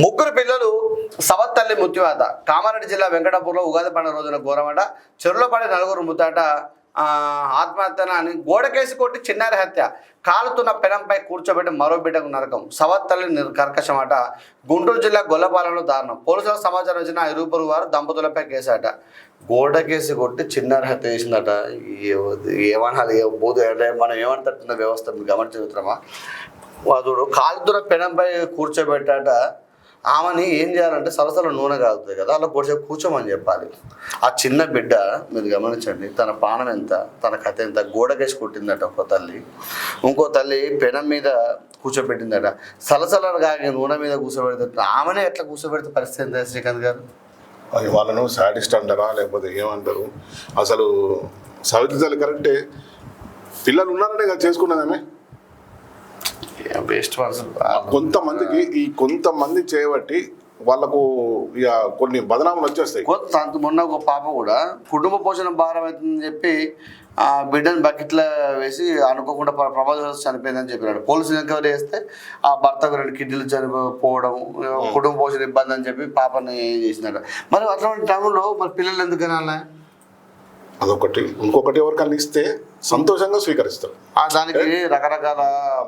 ముగ్గురు పిల్లలు సవత్ తల్లి మృత్యువాత కామారెడ్డి జిల్లా వెంకటాపూర్లో ఉగాది పండుగ రోజున ఘోరమంట. చెరువులో పడి నలుగురు మృతాట. ఆత్మహత్యన అని గోడకేసి కొట్టి చిన్నారి హత్య. కాలుతున్న పెనంపై కూర్చోబెట్టి మరో బిడ్డకు నరకం. సవత్ తల్లి కర్కశమాట. గుంటూరు జిల్లా గొల్లపాలెంలో దారుణం. పోలీసులకు సమాచారం వచ్చిన ఇరువురు వారు దంపతులపై కేసాట. గోడకేసి కొట్టి చిన్నారి హత్య చేసిందట. ఏమనాలి బోధ అంటే మనం ఏమంటున్న వ్యవస్థ గమనించుతున్నామా? వాదుడు కాలుతున్న పెనంపై కూర్చోబెట్టాట. ఆమెని ఏం చేయాలంటే సరసల నూనె కాగుతుంది కదా, అలా కొంచెం కూర్చోమని చెప్పాలి. ఆ చిన్న బిడ్డ మీరు గమనించండి, తన పానం ఎంత, తన కథ ఎంత. గోడకేసి కొట్టిందట ఒక తల్లి, ఇంకో తల్లి పెనం మీద కూర్చోబెట్టిందట. సలసలను కాగి నూనె మీద కూర్చోబెడితే ఆమెనే ఎట్లా కూర్చోబెడితే పరిస్థితి ఎంత శ్రీకాంత్ గారు? అది వాళ్ళను సాడిస్ట్ అంటారా లేకపోతే ఏమంటారు? అసలు సావిత్రి తల్లి కరెక్టే, పిల్లలు ఉన్నారనే కదా చేసుకున్నదామే. Best person. కొంతమంది చేయబట్టి వాళ్ళకు ఇక కొన్ని బదనాములు వచ్చేస్తాయి. మొన్న ఒక పాప కూడా కుటుంబ పోషణ భారం అవుతుందని చెప్పి ఆ బిడ్డను బకెట్లో వేసి అనుకోకుండా ప్రమాదం చనిపోయిందని చెప్పినాడు. పోలీసులు ఎంక్వైరీ చేస్తే ఆ భర్తకు 2 కిడ్నీలు చనిపోవడం, కుటుంబ పోషణ ఇబ్బంది అని చెప్పి పాపని చేసినాడు. మరి అటువంటి టైంలో మరి పిల్లలు ఎందుకు అనాలి? అదొకటి. ఇంకొకటి ఎవరికన్నా ఇస్తే సంతోషంగా స్వీకరిస్తారు. దానికి రకరకాల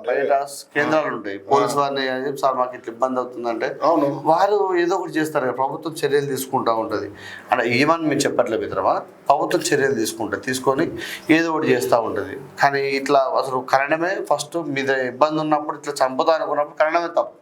బయట కేంద్రాలు ఉంటాయి. పోలీసు వారిని సార్ మాకు ఇట్లా ఇబ్బంది అవుతుందంటే అవును వారు ఏదో ఒకటి చేస్తారు కదా. ప్రభుత్వం చర్యలు తీసుకుంటూ ఉంటుంది. అంటే ఏమని మీరు చెప్పట్లేదు మిత్రమా, ప్రభుత్వం చర్యలు తీసుకొని ఏదో ఒకటి చేస్తూ ఉంటుంది. కానీ ఇట్లా అసలు కరణమే ఫస్ట్ మీద ఇబ్బంది ఉన్నప్పుడు ఇట్లా చంపుతా అనుకున్నప్పుడు కరణమే తప్పు.